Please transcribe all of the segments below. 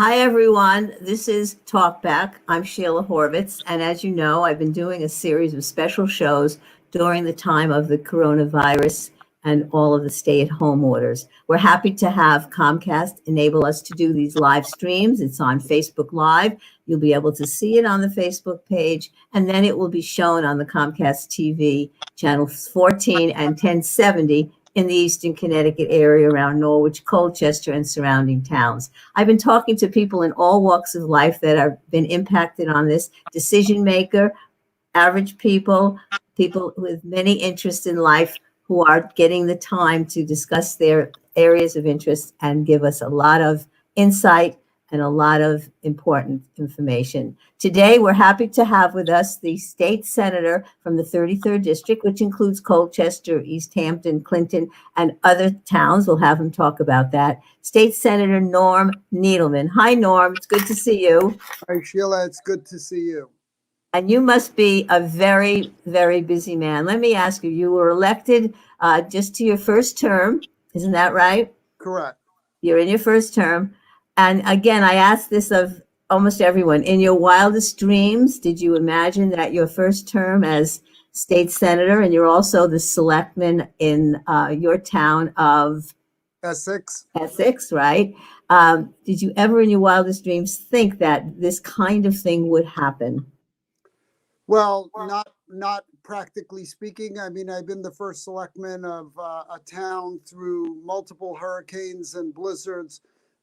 Hi, everyone. This is Talkback. I'm Sheila Horvitz. And as you know, I've been doing a series of special shows during the time of the coronavirus and all of the stay-at-home orders. We're happy to have Comcast enable us to do these live streams. It's on Facebook Live. You'll be able to see it on the Facebook page, and then it will be shown on the Comcast TV channels 14 and 1070 in the Eastern Connecticut area around Norwich, Colchester, and surrounding towns. I've been talking to people in all walks of life that have been impacted on this: decision maker, average people, people with many interests in life who are getting the time to discuss their areas of interest and give us a lot of insight and a lot of important information. Today, we're happy to have with us the state senator from the 33rd district, which includes Colchester, East Hampton, Clinton, and other towns. We'll have him talk about that. State Senator Norm Needleman. Hi, Norm. It's good to see you. Hi, Sheila. It's good to see you. And you must be a very, very busy man. Let me ask you, you were elected just to your first term. Isn't that right? Correct. You're in your first term. And again, I ask this of almost everyone. In your wildest dreams, did you imagine that your first term as state senator, and you're also the selectman in your town of Essex, right? Did you ever in your wildest dreams think that this kind of thing would happen? Well, not practically speaking. I mean, I've been the first selectman of a town through multiple hurricanes and blizzards.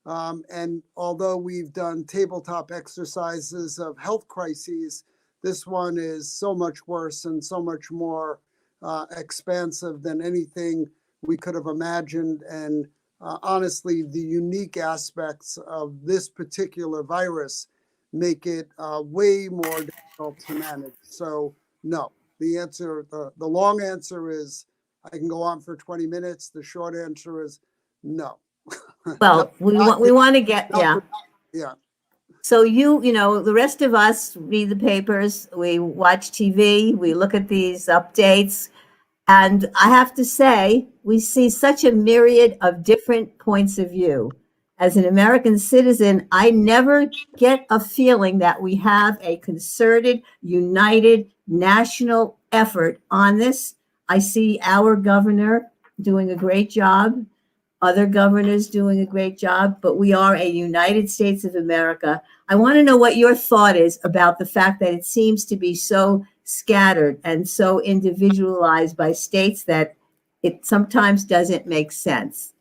And although we've done tabletop exercises of health crises, this one is so much worse and so much more expansive than anything we could have imagined. And honestly, the unique aspects of this particular virus make it way more difficult to manage. So no, the long answer is I can go on for 20 minutes. The short answer is no. Well, we want to get, yeah. Yeah. So you know, the rest of us read the papers, we watch TV, we look at these updates, and I have to say, we see such a myriad of different points of view. As an American citizen, I never get a feeling that we have a concerted, united national effort on this. I see our governor doing a great job, other governors doing a great job, but we are a United States of America. I want to know what your thought is about the fact that it seems to be so scattered and so individualized by states that it sometimes doesn't make sense.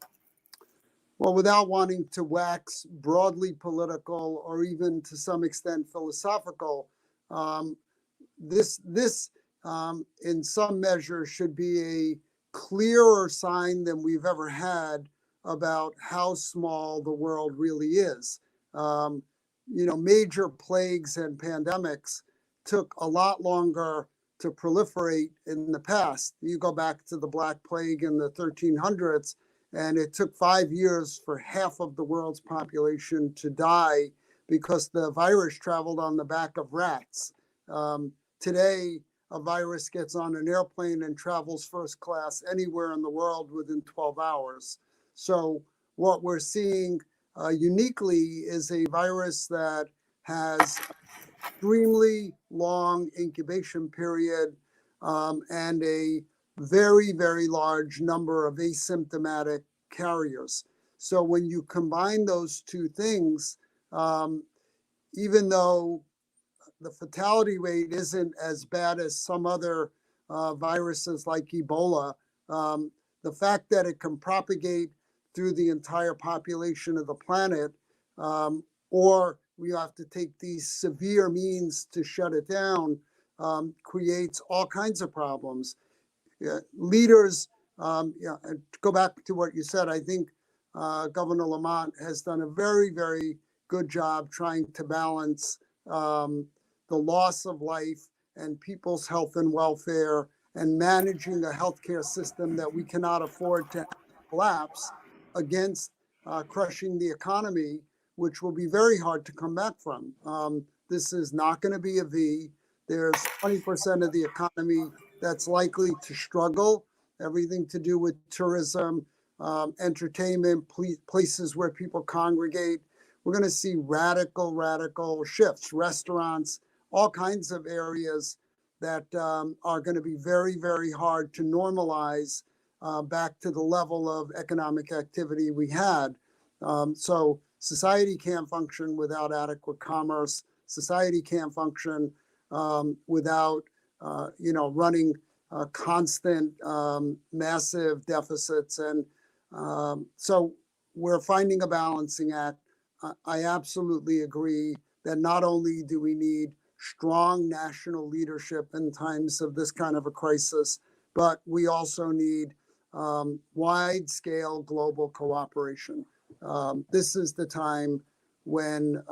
Well, without wanting to wax broadly political or even to some extent philosophical, this in some measure should be a clearer sign than we've ever had about how small the world really is. Major plagues and pandemics took a lot longer to proliferate in the past. You go back to the Black Plague in the 1300s, and it took 5 years for half of the world's population to die because the virus traveled on the back of rats. Today, a virus gets on an airplane and travels first class anywhere in the world within 12 hours. So what we're seeing uniquely is a virus that has extremely long incubation period and a very, very large number of asymptomatic carriers. So when you combine those two things, even though the fatality rate isn't as bad as some other viruses like Ebola, the fact that it can propagate through the entire population of the planet, or we have to take these severe means to shut it down, creates all kinds of problems. Leaders, go back to what you said, I think Governor Lamont has done a very, very good job trying to balance the loss of life and people's health and welfare and managing a healthcare system that we cannot afford to collapse against crushing the economy, which will be very hard to come back from. This is not going to be a V. There's 20% of the economy that's likely to struggle, everything to do with tourism, entertainment, places where people congregate. we're going to see radical shifts. Restaurants, all kinds of areas that are going to be very, very hard to normalize back to the level of economic activity we had. So society can't function without adequate commerce. Society can't function without, running constant, massive deficits. And so we're finding a balancing act. I absolutely agree that not only do we need strong national leadership in times of this kind of a crisis, but we also need wide-scale global cooperation. This is the time when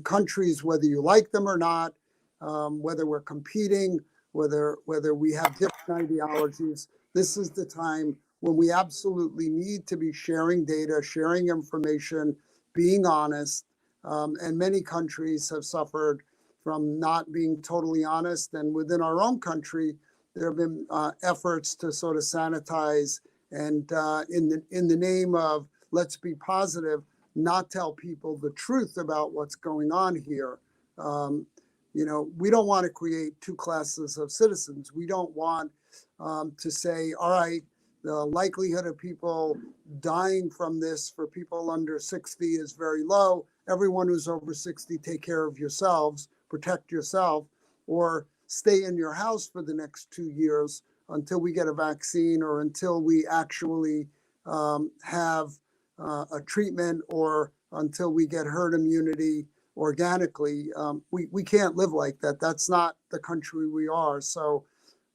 countries, whether you like them or not, whether we're competing, whether we have different ideologies, this is the time when we absolutely need to be sharing data, sharing information, being honest. And many countries have suffered from not being totally honest. And within our own country, there have been efforts to sort of sanitize and in the name of let's be positive, not tell people the truth about what's going on here. We don't want to create two classes of citizens. We don't want to say, all right, the likelihood of people dying from this for people under 60 is very low. Everyone who's over 60, take care of yourselves, protect yourself, or stay in your house for the next 2 years until we get a vaccine or until we actually have a treatment or until we get herd immunity organically. We can't live like that. That's not the country we are. So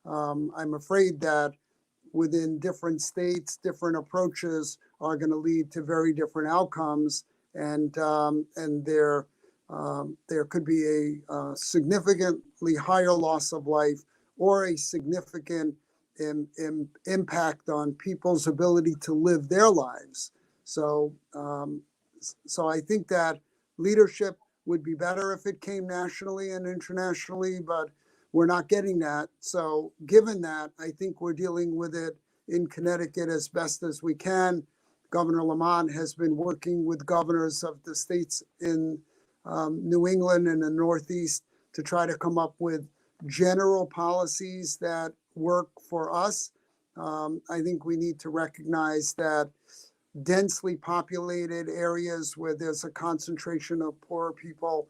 I'm afraid that within different states, different approaches are going to lead to very different outcomes, and there could be a significantly higher loss of life or a significant impact on people's ability to live their lives. So I think that leadership would be better if it came nationally and internationally, but we're not getting that. So given that, I think we're dealing with it in Connecticut as best as we can. Governor Lamont has been working with governors of the states in New England and the Northeast to try to come up with general policies that work for us. I think we need to recognize that densely populated areas where there's a concentration of poor people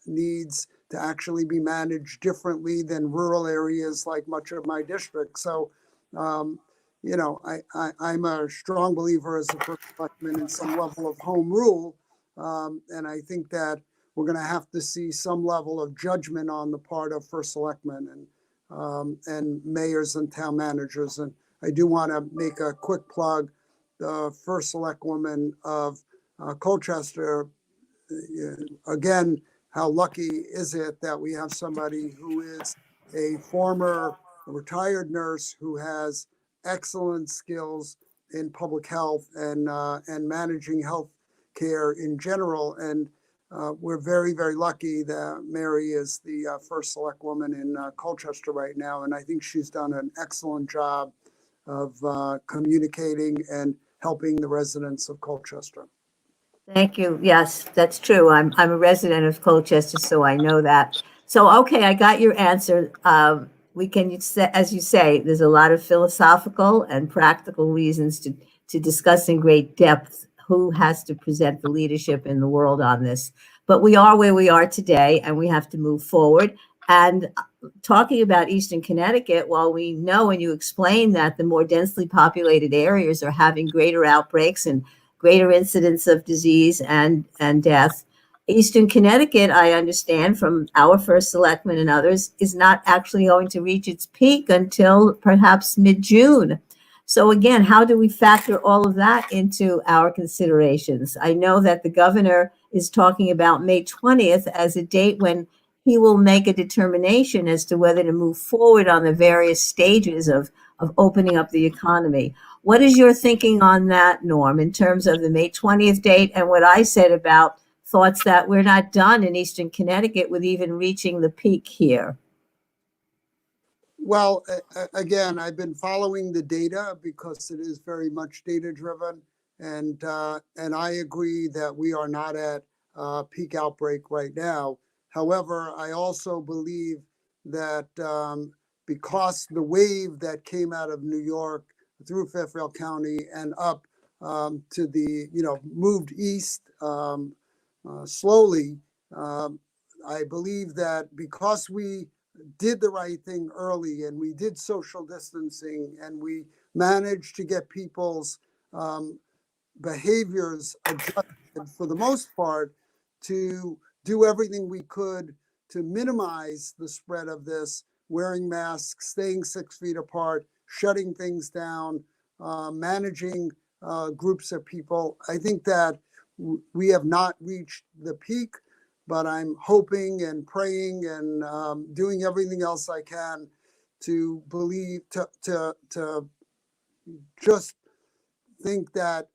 needs to actually be managed differently than rural areas like much of my district. So, I'm a strong believer as a first selectman in some level of home rule. And I think that we're going to have to see some level of judgment on the part of first selectmen and mayors and town managers. And I do want to make a quick plug. The first select woman of Colchester, again, how lucky is it that we have somebody who is a former retired nurse who has excellent skills in public health and managing health care in general. And we're very, very lucky that Mary is the first select woman in Colchester right now. And I think she's done an excellent job of communicating and helping the residents of Colchester. Thank you. Yes, that's true. I'm a resident of Colchester, so I know that. So, okay, I got your answer. We can, as you say, there's a lot of philosophical and practical reasons to discuss in great depth who has to present the leadership in the world on this. But we are where we are today, and we have to move forward. And talking about Eastern Connecticut, while we know and you explain that the more densely populated areas are having greater outbreaks and greater incidence of disease and death, Eastern Connecticut, I understand from our first selectman and others, is not actually going to reach its peak until perhaps mid-June. So again, how do we factor all of that into our considerations? I know that the governor is talking about May 20th as a date when he will make a determination as to whether to move forward on the various stages of opening up the economy. What is your thinking on that, Norm, in terms of the May 20th date and what I said about thoughts that we're not done in Eastern Connecticut with even reaching the peak here? Well, again, I've been following the data because it is very much data driven. And I agree that we are not at peak outbreak right now. However, I also believe that because the wave that came out of New York through Fairfield County and up to the, moved east slowly, I believe that because we did the right thing early and we did social distancing and we managed to get people's behaviors adjusted for the most part to do everything we could to minimize the spread of this, wearing masks, staying 6 feet apart, shutting things down, managing groups of people. I think that we have not reached the peak, but I'm hoping and praying and doing everything else I can to believe, to just think that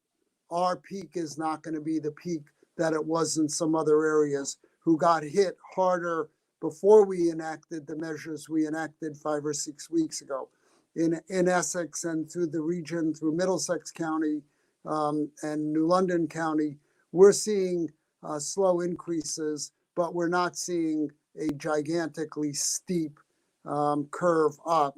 our peak is not going to be the peak that it was in some other areas who got hit harder before we enacted the measures we enacted 5 or 6 weeks ago. In Essex and through the region, through Middlesex County and New London County, we're seeing slow increases, but we're not seeing a gigantically steep curve up.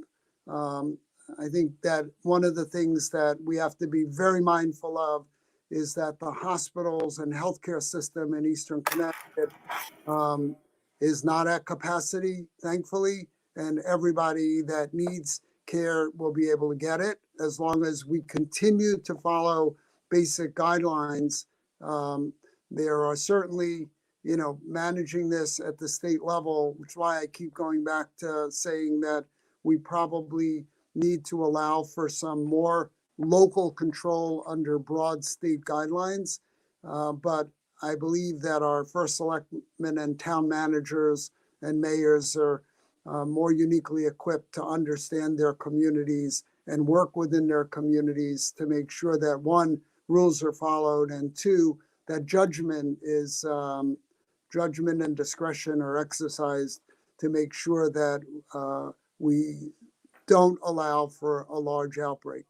I think that one of the things that we have to be very mindful of is that the hospitals and healthcare system in Eastern Connecticut is not at capacity, thankfully, and everybody that needs care will be able to get it as long as we continue to follow basic guidelines. There are certainly, managing this at the state level, which is why I keep going back to saying that we probably need to allow for some more local control under broad state guidelines. But I believe that our first selectmen and town managers and mayors are more uniquely equipped to understand their communities and work within their communities to make sure that, one, rules are followed, and two, that judgment and discretion are exercised to make sure that we don't allow for a large outbreak.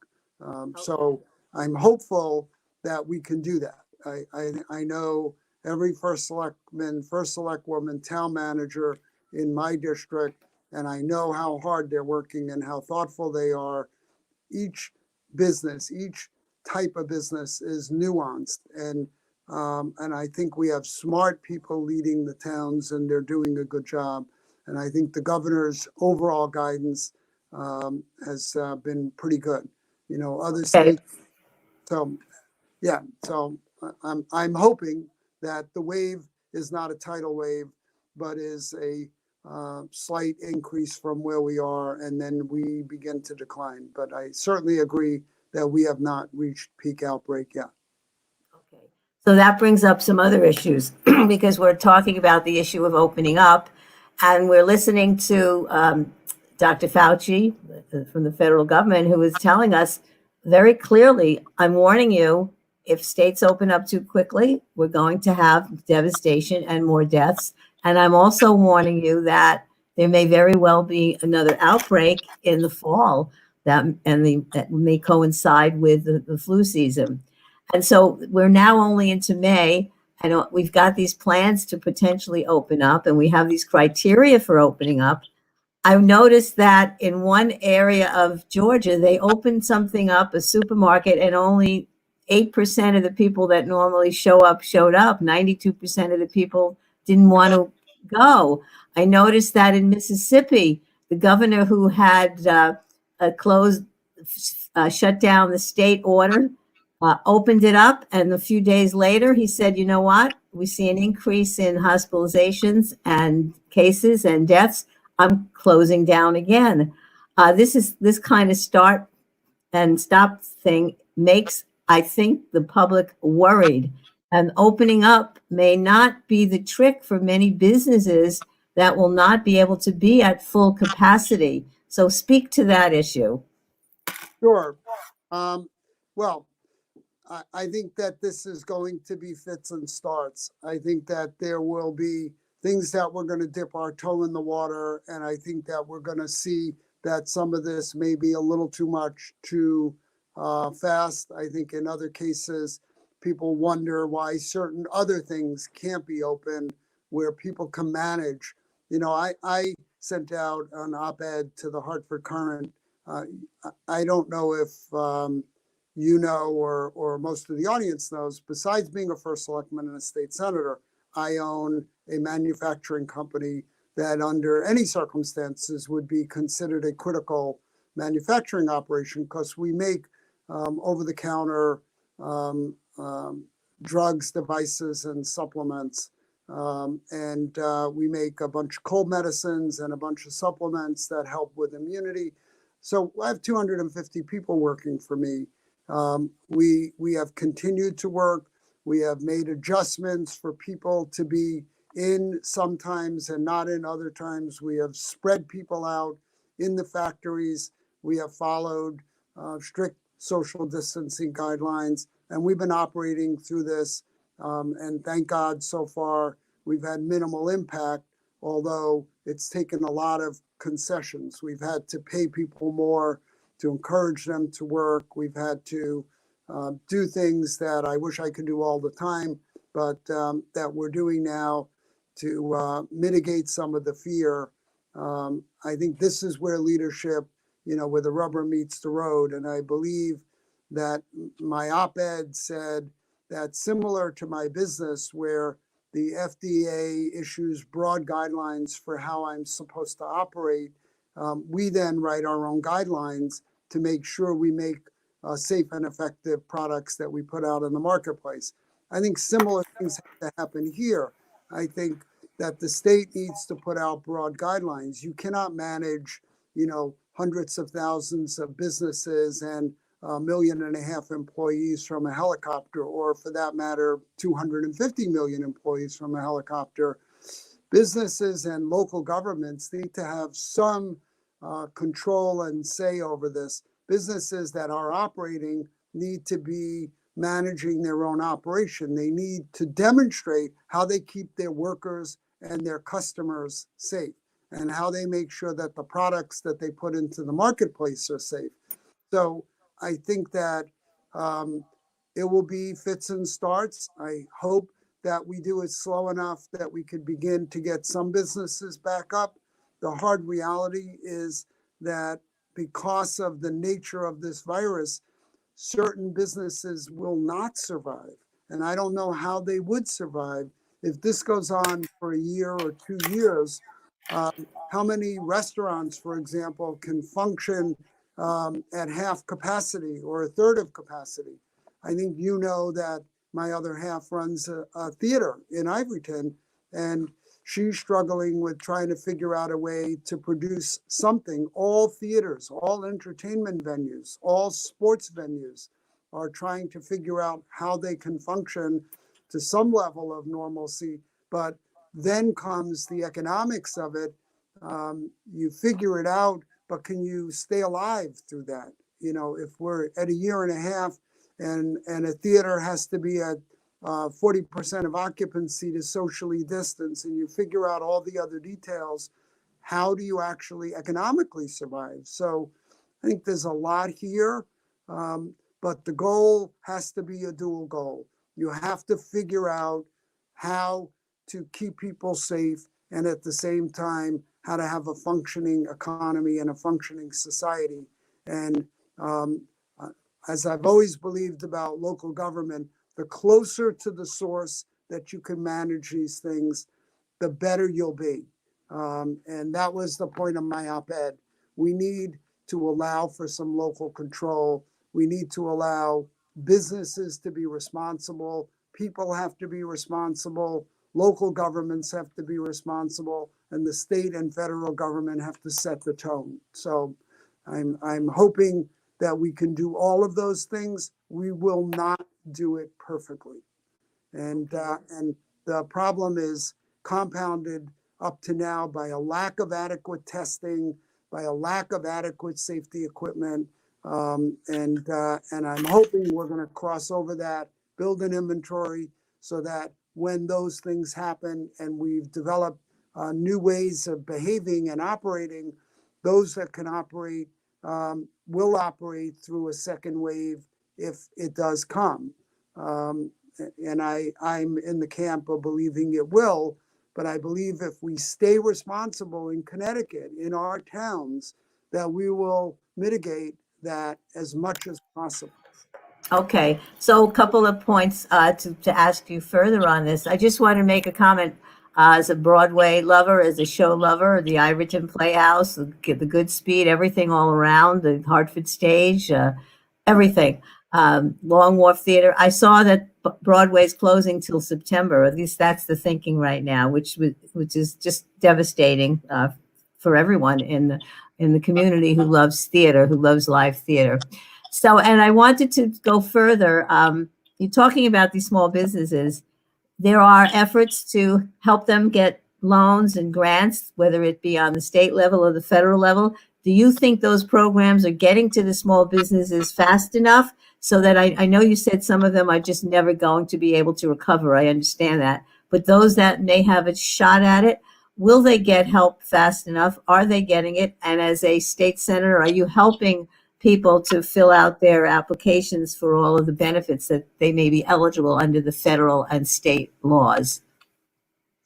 So I'm hopeful that we can do that. I know every first selectman, first select woman, town manager in my district, and I know how hard they're working and how thoughtful they are. Each business, each type of business is nuanced, and I think we have smart people leading the towns, and they're doing a good job. And I think the governor's overall guidance has been pretty good. Other states. So, yeah. So I'm hoping that the wave is not a tidal wave, but is a slight increase from where we are, and then we begin to decline. But I certainly agree that we have not reached peak outbreak yet. Okay. So that brings up some other issues because we're talking about the issue of opening up, and we're listening to Dr. Fauci from the federal government, who is telling us very clearly, I'm warning you, if states open up too quickly, we're going to have devastation and more deaths. And I'm also warning you that there may very well be another outbreak in the fall that may coincide with the flu season. And so we're now only into May, and we've got these plans to potentially open up, and we have these criteria for opening up. I've noticed that in one area of Georgia, they opened something up, a supermarket, and only 8% of the people that normally show up showed up. 92% of the people didn't want to go. I noticed that in Mississippi, the governor who had shut down the state order, opened it up, and a few days later, he said, you know what? We see an increase in hospitalizations and cases and deaths. I'm closing down again. This kind of start and stop thing makes, I think, the public worried. And opening up may not be the trick for many businesses that will not be able to be at full capacity. So speak to that issue. Sure. Well, I think that this is going to be fits and starts. I think that there will be things that we're going to dip our toe in the water, and I think that we're going to see that some of this may be a little too much to fast. I think in other cases, people wonder why certain other things can't be open where people can manage. I sent out an op-ed to the Hartford Courant. Uh, I don't know if or most of the audience knows, besides being a first selectman and a state senator, I own a manufacturing company that under any circumstances would be considered a critical manufacturing operation because we make over-the-counter drugs, devices, and supplements. We make a bunch of cold medicines and a bunch of supplements that help with immunity. So I have 250 people working for me. We have continued to work. We have made adjustments for people to be in sometimes and not in other times. We have spread people out in the factories. We have followed strict social distancing guidelines, and we've been operating through this. And thank God so far we've had minimal impact, although it's taken a lot of concessions. We've had to pay people more to encourage them to work. We've had to do things that I wish I could do all the time, but that we're doing now to mitigate some of the fear. I think this is where leadership, where the rubber meets the road. And I believe that my op-ed said that similar to my business, where the FDA issues broad guidelines for how I'm supposed to operate, we then write our own guidelines to make sure we make safe and effective products that we put out in the marketplace. I think similar things have to happen here. I think that the state needs to put out broad guidelines. You cannot manage, hundreds of thousands of businesses and 1.5 million employees from a helicopter, or for that matter, 250 million employees from a helicopter. Businesses and local governments need to have some control and say over this. Businesses that are operating need to be managing their own operation. They need to demonstrate how they keep their workers and their customers safe, and how they make sure that the products that they put into the marketplace are safe. So I think that it will be fits and starts. I hope that we do it slow enough that we could begin to get some businesses back up. The hard reality is that because of the nature of this virus, certain businesses will not survive. And I don't know how they would survive if this goes on for a year or 2 years. How many restaurants, for example, can function at half capacity or a third of capacity? I think that my other half runs a theater in Ivoryton, and she's struggling with trying to figure out a way to produce something. All theaters, all entertainment venues, all sports venues are trying to figure out how they can function to some level of normalcy. But then comes the economics of it. You figure it out, but can you stay alive through that? If we're at 1.5 years and a theater has to be at 40% of occupancy to socially distance, and you figure out all the other details, how do you actually economically survive? So I think there's a lot here, but the goal has to be a dual goal. You have to figure out how to keep people safe, and at the same time, how to have a functioning economy and a functioning society. And as I've always believed about local government, the closer to the source that you can manage these things, the better you'll be. And that was the point of my op-ed. We need to allow for some local control. We need to allow businesses to be responsible. People have to be responsible. Local governments have to be responsible, and the state and federal government have to set the tone. So I'm hoping that we can do all of those things. We will not do it perfectly. And the problem is compounded up to now by a lack of adequate testing, by a lack of adequate safety equipment. And I'm hoping we're going to cross over that, build an inventory so that when those things happen and we've developed new ways of behaving and operating, those that can operate will operate through a second wave if it does come. And I'm in the camp of believing it will, but I believe if we stay responsible in Connecticut, in our towns, that we will mitigate that as much as possible. Okay, so a couple of points to ask you further on this. I just want to make a comment as a Broadway lover, as a show lover, the Iverton Playhouse, the Good Speed, everything all around, the Hartford stage, everything. Long Wharf Theater. I saw that Broadway's closing till September. At least that's the thinking right now, which is just devastating for everyone in the community who loves theater, who loves live theater. So, and I wanted to go further. You're talking about these small businesses. There are efforts to help them get loans and grants, whether it be on the state level or the federal level. Do you think those programs are getting to the small businesses fast enough so that I know you said some of them are just never going to be able to recover? I understand that. But those that may have a shot at it, will they get help fast enough? Are they getting it? And as a state senator, are you helping people to fill out their applications for all of the benefits that they may be eligible under the federal and state laws?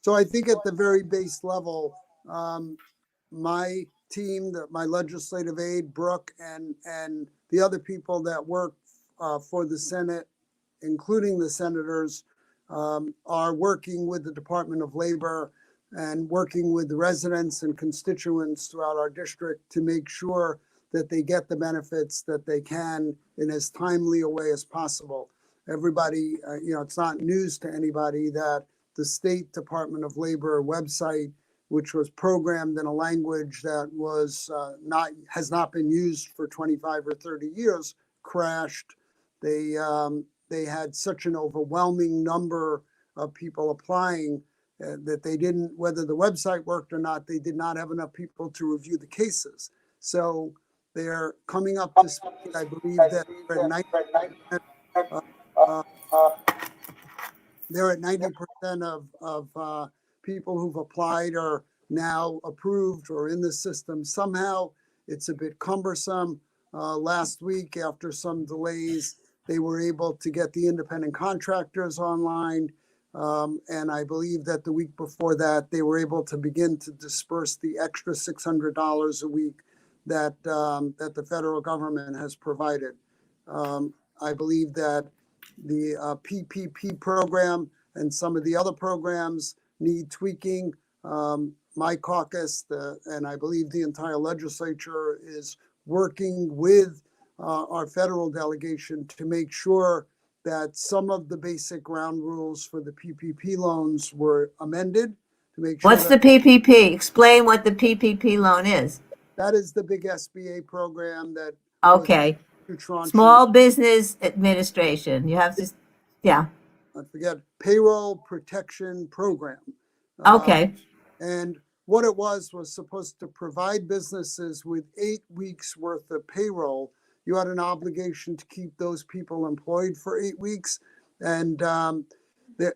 So I think at the very base level, my team, my legislative aide, Brooke, and the other people that work for the Senate, including the senators, are working with the Department of Labor and working with the residents and constituents throughout our district to make sure that they get the benefits that they can in as timely a way as possible. Everybody, it's not news to anybody that the State Department of Labor website, which was programmed in a language that has not been used for 25 or 30 years, crashed. They had such an overwhelming number of people applying that they didn't, whether the website worked or not, they did not have enough people to review the cases. So they're coming up to speed. I believe that they're at 90% of people who've applied are now approved or in the system somehow. It's a bit cumbersome. Last week, after some delays, they were able to get the independent contractors online. And I believe that the week before that, they were able to begin to disperse the extra $600 a week that the federal government has provided. I believe that the PPP program and some of the other programs need tweaking. My caucus, and I believe the entire legislature, is working with our federal delegation to make sure that some of the basic ground rules for the PPP loans were amended to make sure. What's the PPP? Explain what the PPP loan is. That is the big SBA program that. Okay. Small Business Administration. You have to, yeah. I forget, payroll protection program. Okay. And what it was supposed to provide businesses with 8 weeks worth of payroll. You had an obligation to keep those people employed for 8 weeks. And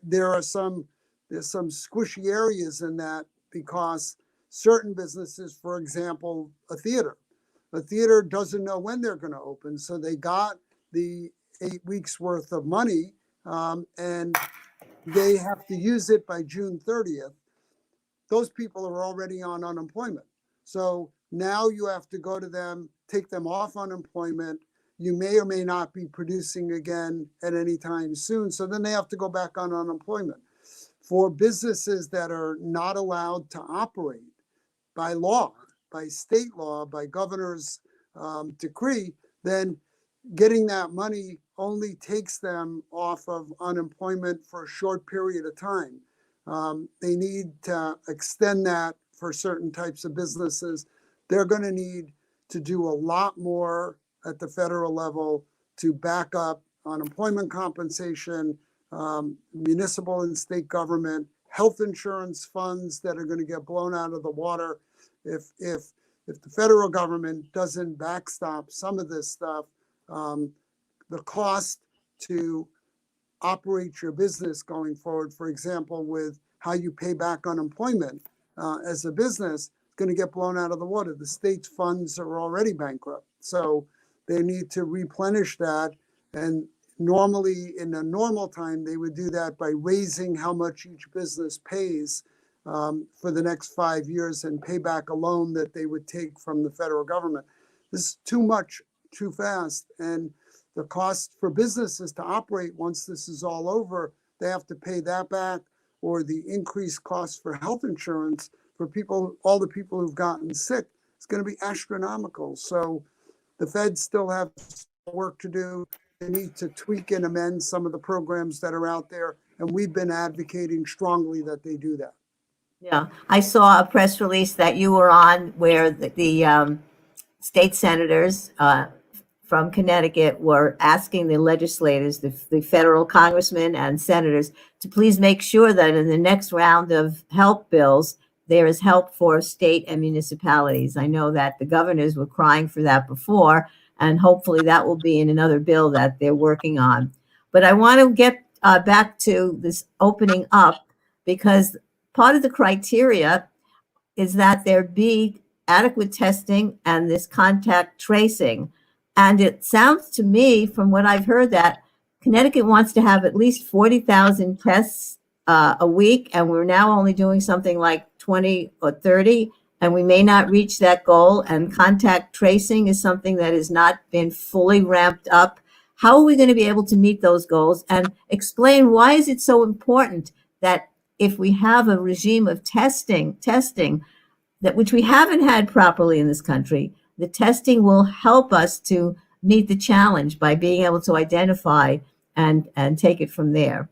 there's some squishy areas in that, because certain businesses, for example, a theater doesn't know when they're going to open. So they got the 8 weeks worth of money and they have to use it by June 30th. Those people are already on unemployment. So now you have to go to them, take them off unemployment. You may or may not be producing again at any time soon. So then they have to go back on unemployment. For businesses that are not allowed to operate by law, by state law, by governor's decree, then getting that money only takes them off of unemployment for a short period of time. They need to extend that for certain types of businesses. They're going to need to do a lot more at the federal level to back up unemployment compensation, municipal and state government, health insurance funds that are going to get blown out of the water. If the federal government doesn't backstop some of this stuff, the cost to operate your business going forward, for example, with how you pay back unemployment as a business, is going to get blown out of the water. The state's funds are already bankrupt. So they need to replenish that. And normally, in a normal time, they would do that by raising how much each business pays for the next 5 years and pay back a loan that they would take from the federal government. This is too much, too fast. And the cost for businesses to operate once this is all over, they have to pay that back, or the increased cost for health insurance for people, all the people who've gotten sick, it's going to be astronomical. So the feds still have work to do. They need to tweak and amend some of the programs that are out there. And we've been advocating strongly that they do that. Yeah, I saw a press release that you were on where the state senators from Connecticut were asking the legislators, the federal congressmen and senators, to please make sure that in the next round of help bills, there is help for state and municipalities. I know that the governors were crying for that before, and hopefully that will be in another bill that they're working on. But I want to get back to this opening up, because part of the criteria is that there be adequate testing and this contact tracing. And it sounds to me, from what I've heard, that Connecticut wants to have at least 40,000 tests a week, and we're now only doing something like 20 or 30, and we may not reach that goal. And contact tracing is something that has not been fully ramped up. How are we going to be able to meet those goals? And explain, why is it so important that if we have a regime of testing that which we haven't had properly in this country, the testing will help us to meet the challenge by being able to identify and take it from there.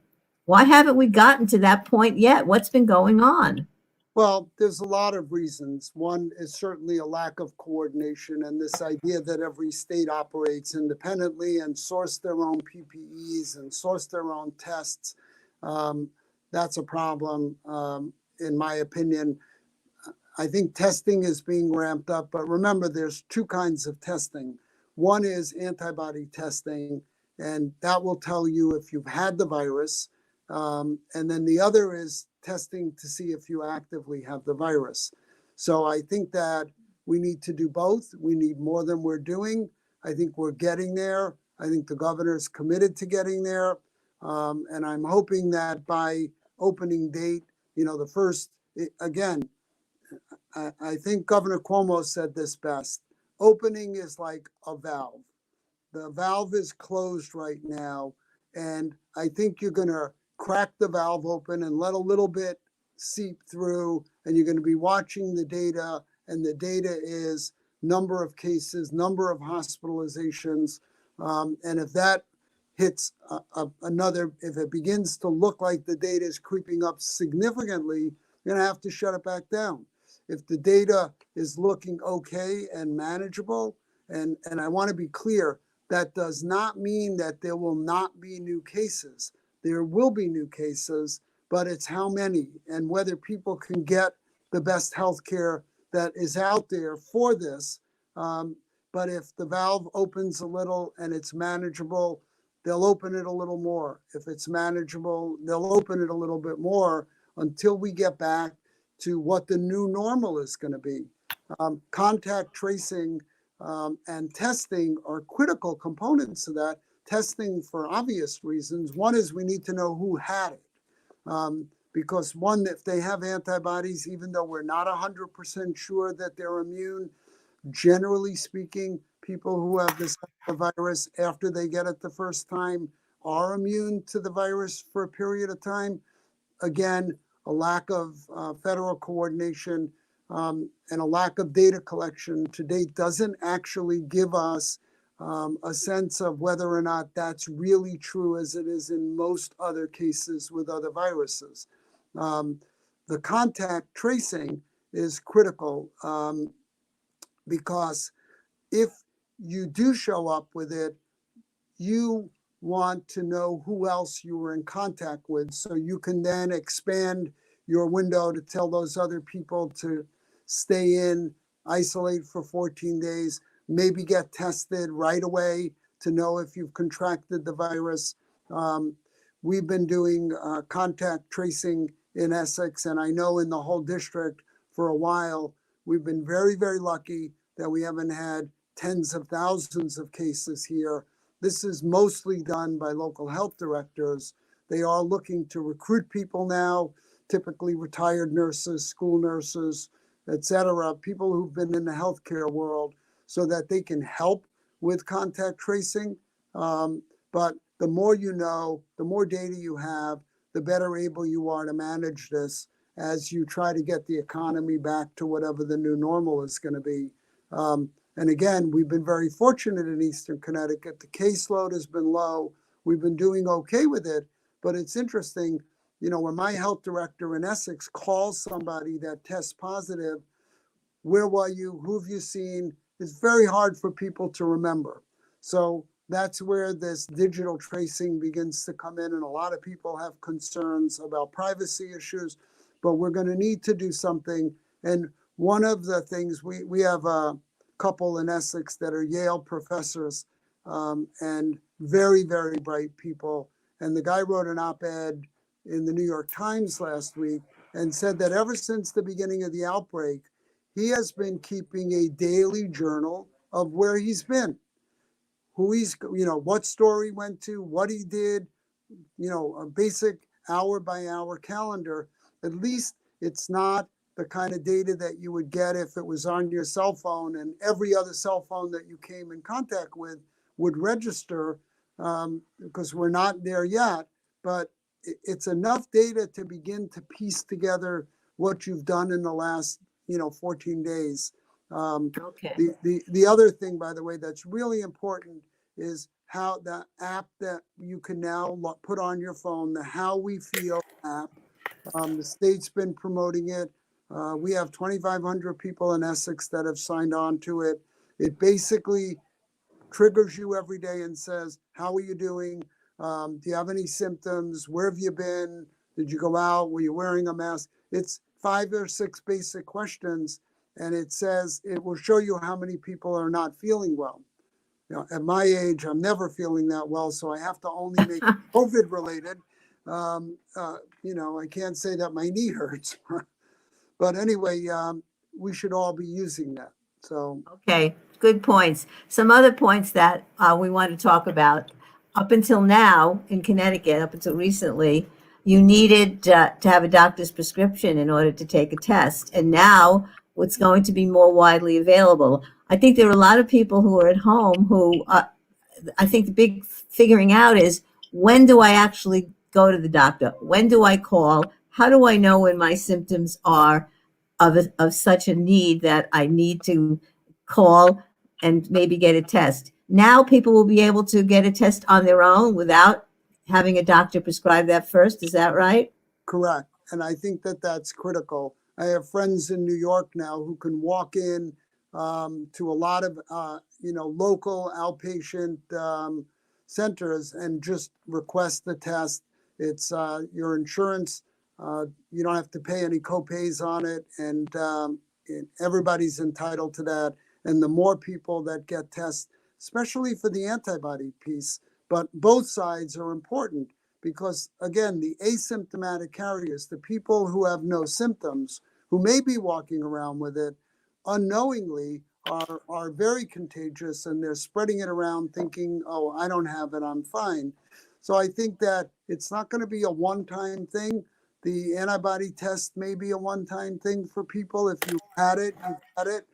Why haven't we gotten to that point yet? What's been going on? Well, there's a lot of reasons. One is certainly a lack of coordination, and this idea that every state operates independently and source their own PPEs and source their own tests. That's a problem, in my opinion. I think testing is being ramped up, but remember, there's two kinds of testing. One is antibody testing, and that will tell you if you've had the virus. And then the other is testing to see if you actively have the virus. So I think that we need to do both. We need more than we're doing. I think we're getting there. I think the governor's committed to getting there. And I'm hoping that by opening date, the first, again, I think Governor Cuomo said this best. Opening is like a valve. The valve is closed right now. And I think you're going to crack the valve open and let a little bit seep through, and you're going to be watching the data, and the data is number of cases, number of hospitalizations, and if that hits if it begins to look like the data is creeping up significantly, you're going to have to shut it back down. If the data is looking okay and manageable, and I want to be clear, that does not mean that there will not be new cases. There will be new cases, but it's how many and whether people can get the best health care that is out there for this. But if the valve opens a little and it's manageable, they'll open it a little more. If it's manageable, they'll open it a little bit more until we get back to what the new normal is going to be. Contact tracing and testing are critical components to that. Testing for obvious reasons. One is we need to know who had it. Because one, if they have antibodies, even though we're not 100% sure that they're immune, generally speaking, people who have this virus after they get it the first time are immune to the virus for a period of time. Again, a lack of federal coordination and a lack of data collection to date doesn't actually give us a sense of whether or not that's really true, as it is in most other cases with other viruses. The contact tracing is critical because if you do show up with it, you want to know who else you were in contact with, so you can then expand your window to tell those other people to stay in, isolate for 14 days, maybe get tested right away to know if you've contracted the virus. We've been doing contact tracing in Essex, and I know in the whole district for a while. We've been very, very lucky that we haven't had tens of thousands of cases here. This is mostly done by local health directors. They are looking to recruit people now, typically retired nurses, school nurses, et cetera, people who've been in the healthcare world so that they can help with contact tracing. But the more you know, the more data you have, the better able you are to manage this as you try to get the economy back to whatever the new normal is going to be. And again, we've been very fortunate in Eastern Connecticut. The caseload has been low. We've been doing okay with it. But it's interesting, you know, when my health director in Essex calls somebody that tests positive, where were you? Who have you seen? It's very hard for people to remember. So that's where this digital tracing begins to come in. And a lot of people have concerns about privacy issues, but we're going to need to do something. And one of the things, we have a couple in Essex that are Yale professors and very, very bright people. And the guy wrote an op-ed in the New York Times last week and said that ever since the beginning of the outbreak, he has been keeping a daily journal of where he's been, who he's, you know, what store he went to, what he did, you know, a basic hour by hour calendar. At least it's not the kind of data that you would get if it was on your cell phone and every other cell phone that you came in contact with would register, because we're not there yet. But it's enough data to begin to piece together what you've done in the last, 14 days. Okay. The other thing, by the way, that's really important is how the app that you can now put on your phone, the How We Feel app. The state's been promoting it. We have 2,500 people in Essex that have signed on to it. It basically triggers you every day and says, how are you doing? Do you have any symptoms? Where have you been? Did you go out? Were you wearing a mask? It's 5 or 6 basic questions. And it says, it will show you how many people are not feeling well. At my age, I'm never feeling that well, so I have to only make COVID related. I can't say that my knee hurts. But anyway, we should all be using that. So Okay, good points. Some other points that we want to talk about. Up until now in Connecticut, up until recently, you needed to have a doctor's prescription in order to take a test. And now it's going to be more widely available. I think there are a lot of people who are at home who I think the big figuring out is, when do I actually go to the doctor? When do I call? How do I know when my symptoms are of such a need that I need to call and maybe get a test? Now people will be able to get a test on their own without having a doctor prescribe that first. Is that right? correct. And I think that that's critical. I have friends in New York now who can walk in to a lot of, local outpatient centers and just request the test. It's your insurance. You don't have to pay any copays on it. And everybody's entitled to that. And the more people that get tests, especially for the antibody piece, but both sides are important because, again, the asymptomatic carriers, the people who have no symptoms, who may be walking around with it, unknowingly are very contagious, and they're spreading it around thinking, oh, I don't have it, I'm fine. So I think that it's not going to be a one-time thing. The antibody test may be a one-time thing for people. If you had it, you got it.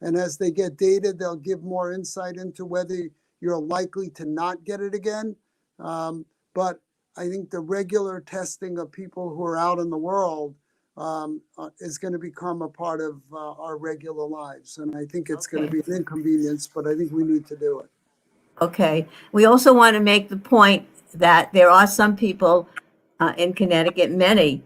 And as they get data, they'll give more insight into whether you're likely to not get it again. But I think the regular testing of people who are out in the world is going to become a part of our regular lives. And I think it's going to be an inconvenience, but I think we need to do it. Okay. We also want to make the point that there are some people in Connecticut, many,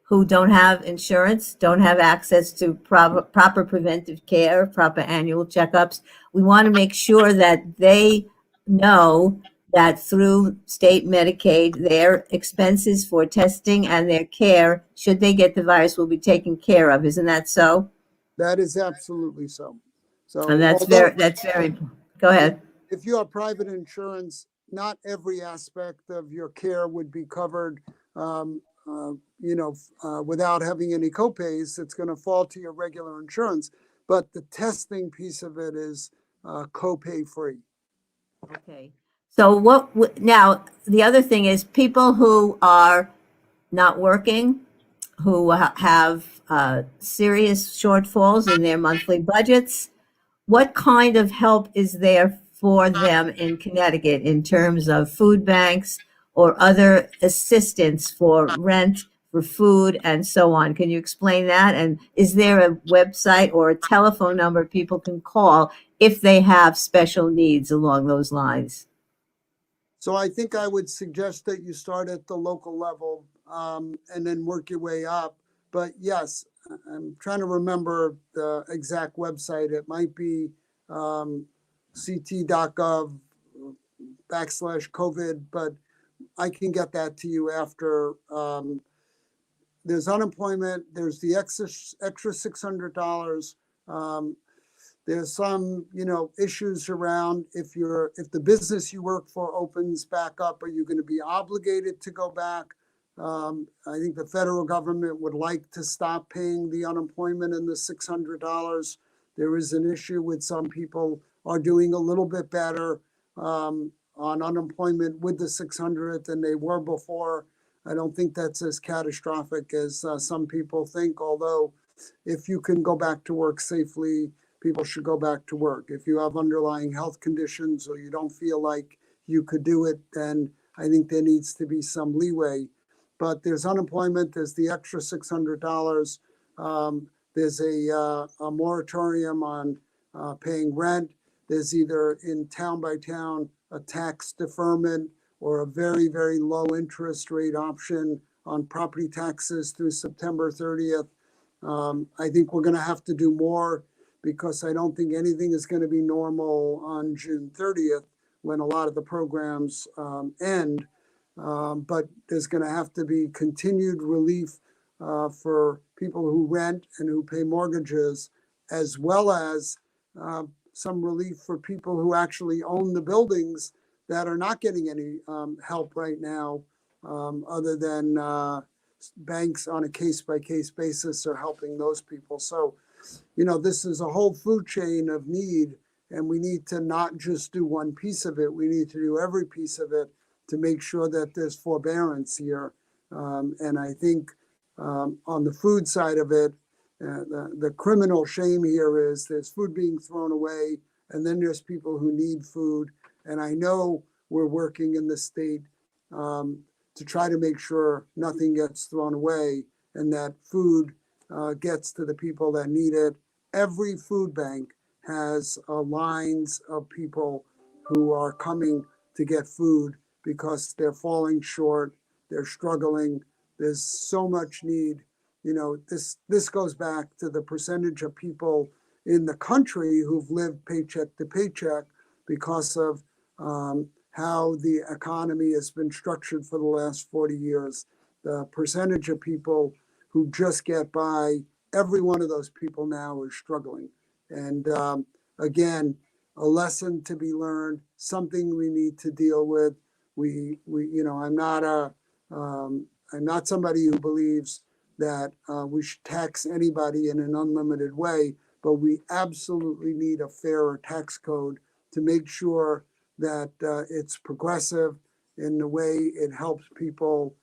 who don't have insurance, don't have access to proper preventive care, proper annual checkups. We want to make sure that they know that through state Medicaid, their expenses for testing and their care, should they get the virus, will be taken care of. Isn't that so? That is absolutely so. So, And that's very, go ahead. If you have private insurance, not every aspect of your care would be covered, without having any copays. It's going to fall to your regular insurance. But the testing piece of it is copay free. Okay. So now the other thing is people who are not working, who have serious shortfalls in their monthly budgets, what kind of help is there for them in Connecticut in terms of food banks or other assistance for rent, for food, and so on? Can you explain that? And is there a website or a telephone number people can call if they have special needs along those lines? So I think I would suggest that you start at the local level and then work your way up. But yes, I'm trying to remember the exact website. It might be ct.gov/COVID, but I can get that to you after. There's unemployment. There's the extra $600. There's some, issues around if the business you work for opens back up, are you going to be obligated to go back? I think the federal government would like to stop paying the unemployment and the $600. There is an issue with some people are doing a little bit better on unemployment with the 600 than they were before. I don't think that's as catastrophic as some people think, although if you can go back to work safely, people should go back to work. If you have underlying health conditions or you don't feel like you could do it, then I think there needs to be some leeway. But there's unemployment, there's the extra $600. There's a moratorium on paying rent. There's either in town by town a tax deferment or a very, very low interest rate option on property taxes through September 30th. I think we're going to have to do more because I don't think anything is going to be normal on June 30th when a lot of the programs end. But there's going to have to be continued relief for people who rent and who pay mortgages, as well as some relief for people who actually own the buildings that are not getting any help right now, other than banks on a case-by-case basis are helping those people. So, this is a whole food chain of need, and we need to not just do one piece of it. We need to do every piece of it to make sure that there's forbearance here. And I think on the food side of it, the criminal shame here is there's food being thrown away, and then there's people who need food. And I know we're working in the state to try to make sure nothing gets thrown away and that food gets to the people that need it. Every food bank has lines of people who are coming to get food because they're falling short, they're struggling, there's so much need. This goes back to the percentage of people in the country who've lived paycheck to paycheck because of how the economy has been structured for the last 40 years. The percentage of people who just get by, every one of those people now is struggling. And again, a lesson to be learned, something we need to deal with. I'm not somebody who believes that we should tax anybody in an unlimited way, but we absolutely need a fairer tax code to make sure that it's progressive in the way it helps people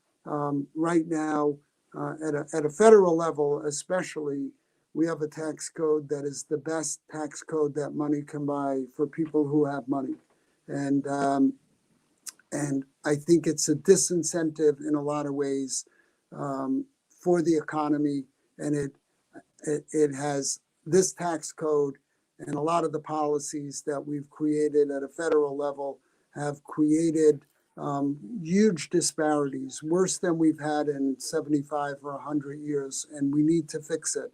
right now at a federal level, especially. We have a tax code that is the best tax code that money can buy for people who have money. And I think it's a disincentive in a lot of ways for the economy. And it has this tax code and a lot of the policies that we've created at a federal level have created huge disparities, worse than we've had in 75 or 100 years, and we need to fix it.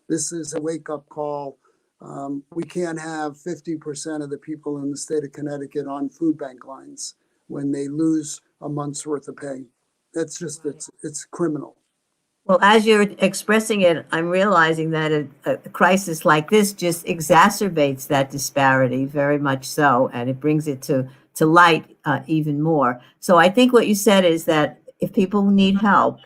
This is a wake-up call. We can't have 50% of the people in the state of Connecticut on food bank lines when they lose a month's worth of pay. That's just, it's criminal. Well, as you're expressing it, I'm realizing that a crisis like this just exacerbates that disparity very much so, and it brings it to light even more. So I think what you said is that if people need help,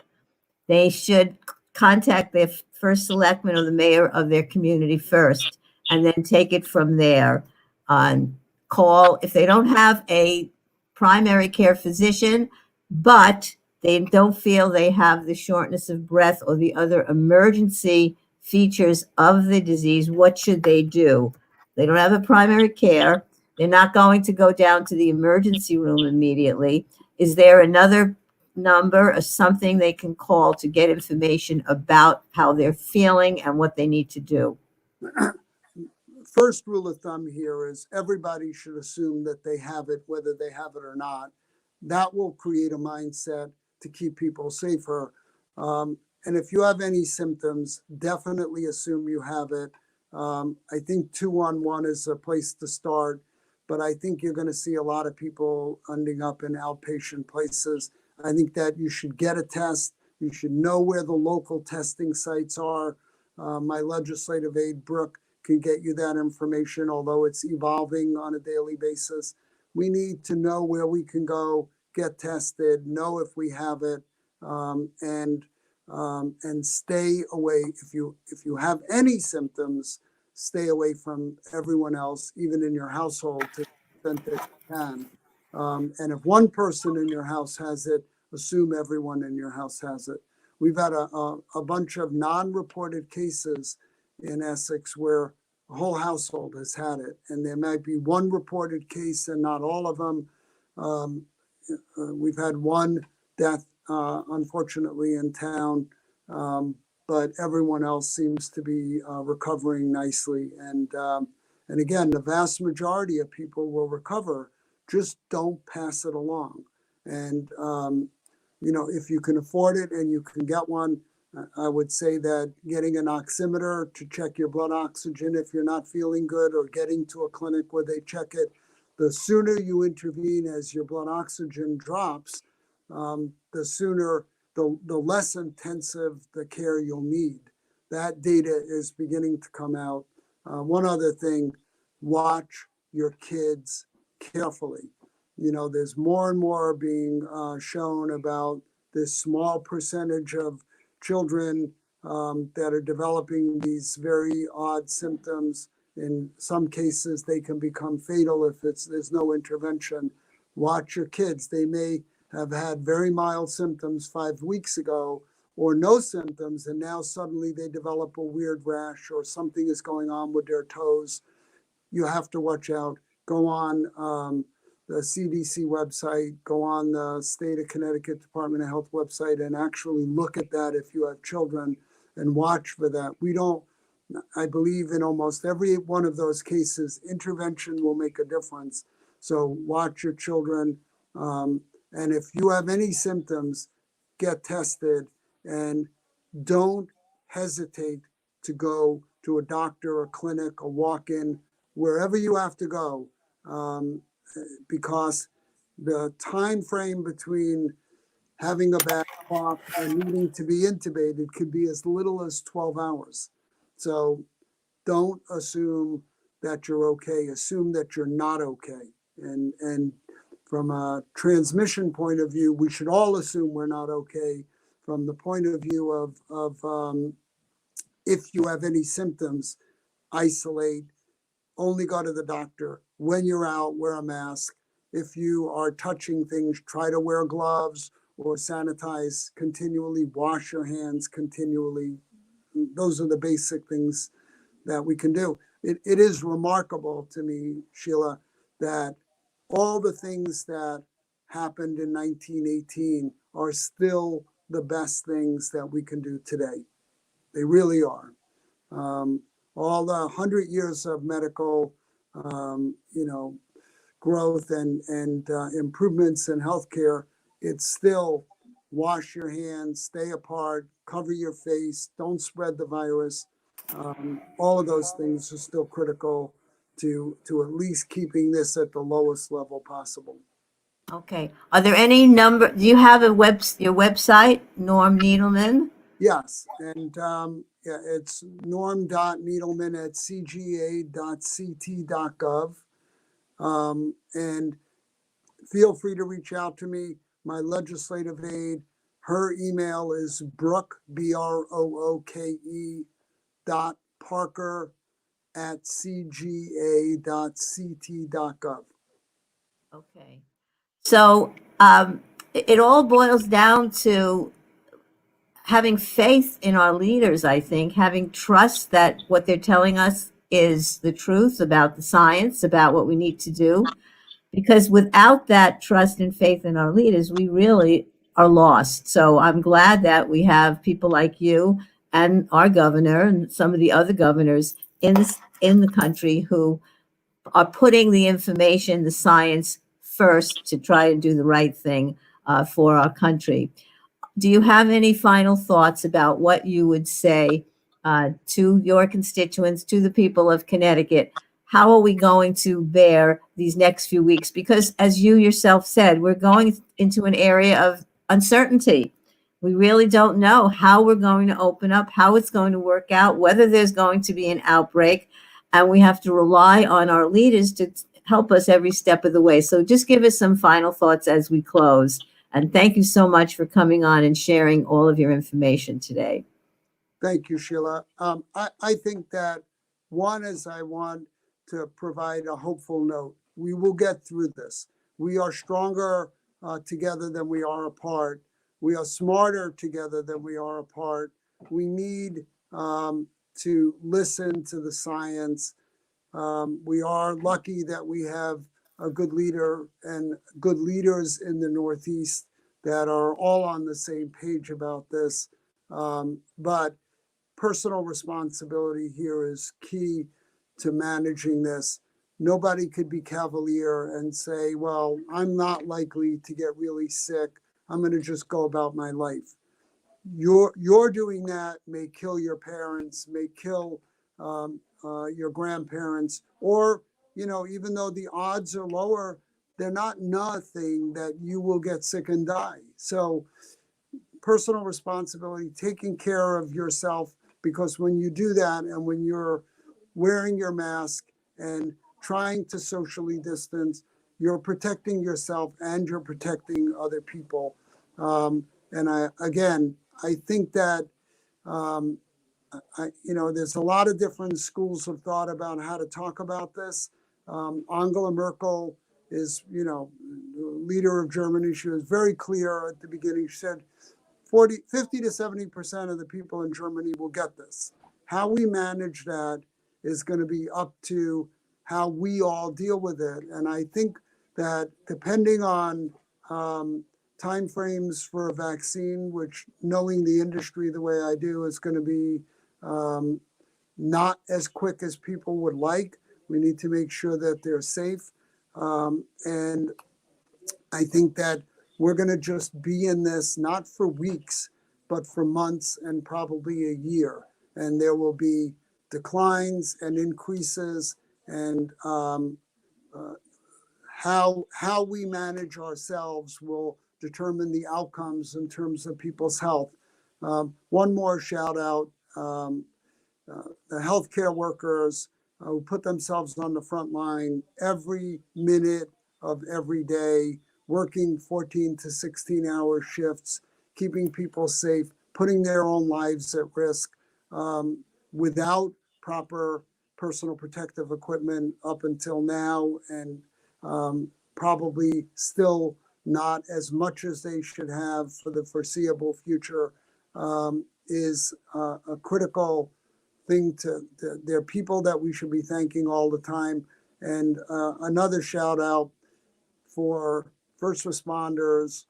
they should contact their first selectman or the mayor of their community first, and then take it from there. call if they don't have a primary care physician, but they don't feel they have the shortness of breath or the other emergency features of the disease. What should they do? They don't have a primary care. They're not going to go down to the emergency room immediately. Is there another number or something they can call to get information about how they're feeling and what they need to do? First rule of thumb here is everybody should assume that they have it, whether they have it or not. That will create a mindset to keep people safer. And if you have any symptoms, definitely assume you have it. I think 211 is a place to start, but I think you're going to see a lot of people ending up in outpatient places. I think that you should get a test. You should know where the local testing sites are. My legislative aide, Brooke, can get you that information, although it's evolving on a daily basis. We need to know where we can go, get tested, know if we have it, and stay away. If you have any symptoms, stay away from everyone else, even in your household, to the extent that you can. And if one person in your house has it, assume everyone in your house has it. We've had a bunch of non-reported cases in Essex where a whole household has had it, and there might be one reported case and not all of them. We've had one death, unfortunately, in town, but everyone else seems to be recovering nicely. And again, the vast majority of people will recover. Just don't pass it along. And if you can afford it and you can get one, I would say that getting an oximeter to check your blood oxygen if you're not feeling good, or getting to a clinic where they check it, the sooner you intervene as your blood oxygen drops, the sooner, the less intensive the care you'll need. That data is beginning to come out. One other thing, watch your kids carefully. There's more and more being shown about this small percentage of children that are developing these very odd symptoms. In some cases, they can become fatal if there's no intervention. Watch your kids. They may have had very mild symptoms 5 weeks ago, or no symptoms, and now suddenly they develop a weird rash or something is going on with their toes. You have to watch out. Go on the CDC website, go on the State of Connecticut Department of Health website, and actually look at that if you have children, and watch for that. I believe in almost every one of those cases, intervention will make a difference. So watch your children. And if you have any symptoms, get tested, and don't hesitate to go to a doctor, a clinic, a walk-in, wherever you have to go, because the time frame between having a bad cough and needing to be intubated could be as little as 12 hours. So don't assume that you're okay. Assume that you're not okay. And from a transmission point of view, we should all assume we're not okay. From the point of view of if you have any symptoms, isolate, only go to the doctor. When you're out, wear a mask. If you are touching things, try to wear gloves or sanitize continually, wash your hands continually. Those are the basic things that we can do. It is remarkable to me, Sheila, that all the things that happened in 1918 are still the best things that we can do today. They really are. All the 100 years of medical, growth and improvements in healthcare, it's still wash your hands, stay apart, cover your face, don't spread the virus. All of those things are still critical to at least keeping this at the lowest level possible. Okay. Are there any do you have your website, Norm Needleman? Yes, and it's norm.needleman@cga.ct.gov. And feel free to reach out to me. My legislative aide, her email is Brooke, BROOKE, .Parker at cga.ct.gov. Okay. So it all boils down to having faith in our leaders, I think, having trust that what they're telling us is the truth about the science, about what we need to do. Because without that trust and faith in our leaders, we really are lost. So I'm glad that we have people like you and our governor and some of the other governors in the country who are putting the information, the science first to try and do the right thing for our country. Do you have any final thoughts about what you would say to your constituents, to the people of Connecticut? How are we going to bear these next few weeks? Because as you yourself said, we're going into an area of uncertainty. We really don't know how we're going to open up, how it's going to work out, whether there's going to be an outbreak. And we have to rely on our leaders to help us every step of the way. So just give us some final thoughts as we close. And thank you so much for coming on and sharing all of your information today. Thank you, Sheila. I think that one is I want to provide a hopeful note. We will get through this. We are stronger together than we are apart. We are smarter together than we are apart. We need to listen to the science. We are lucky that we have a good leader and good leaders in the Northeast that are all on the same page about this. But personal responsibility here is key to managing this. Nobody could be cavalier and say, well, I'm not likely to get really sick. I'm going to just go about my life. You're doing that may kill your parents, may kill your grandparents, or, even though the odds are lower, they're not nothing that you will get sick and die. So personal responsibility, taking care of yourself, because when you do that and when you're wearing your mask and trying to socially distance, you're protecting yourself and you're protecting other people. And I think that, there's a lot of different schools of thought about how to talk about this. Angela Merkel is, leader of Germany. She was very clear at the beginning. She said 50 to 70% of the people in Germany will get this. How we manage that is going to be up to how we all deal with it. And I think that depending on timeframes for a vaccine, which, knowing the industry the way I do, is going to be not as quick as people would like. We need to make sure that they're safe. And I think that we're going to just be in this not for weeks, but for months and probably a year. And there will be declines and increases, and how we manage ourselves will determine the outcomes in terms of people's health. One more shout out, the healthcare workers who put themselves on the front line every minute of every day, working 14 to 16-hour shifts, keeping people safe, putting their own lives at risk without proper personal protective equipment up until now, and probably still not as much as they should have for the foreseeable future, is a critical thing. They're people that we should be thanking all the time. And another shout out for first responders,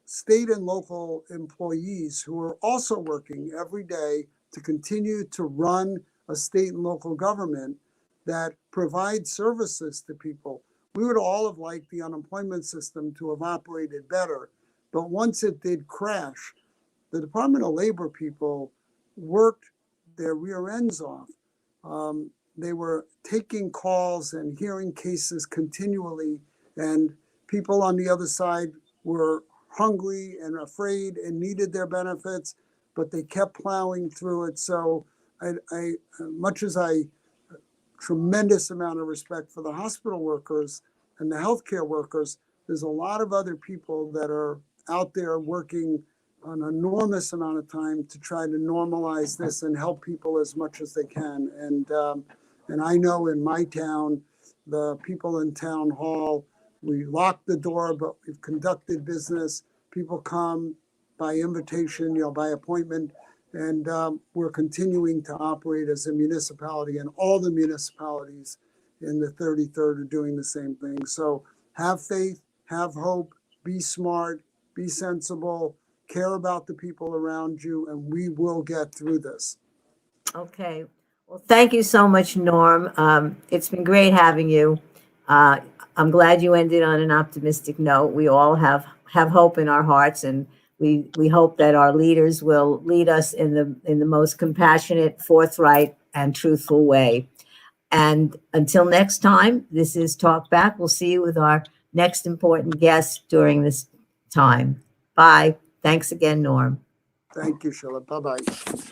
state and local employees who are also working every day to continue to run a state and local government that provides services to people. We would all have liked the unemployment system to have operated better, but once it did crash, the Department of Labor people worked their rear ends off. They were taking calls and hearing cases continually, and people on the other side were hungry and afraid and needed their benefits, but they kept plowing through it. So I much as I tremendous amount of respect for the hospital workers and the healthcare workers, there's a lot of other people that are out there working an enormous amount of time to try to normalize this and help people as much as they can. And I know in my town, the people in town hall, we locked the door, but we've conducted business. People come by invitation, by appointment, and we're continuing to operate as a municipality, and all the municipalities in the 33rd are doing the same thing. So have faith, have hope, be smart, be sensible, care about the people around you, and we will get through this. Okay. Well, thank you so much, Norm. It's been great having you. I'm glad you ended on an optimistic note. We all have hope in our hearts, and we hope that our leaders will lead us in the most compassionate, forthright, and truthful way. And until next time, this is Talk Back. We'll see you with our next important guest during this time. Bye. Thanks again, Norm. Thank you, Sheila. Bye-bye.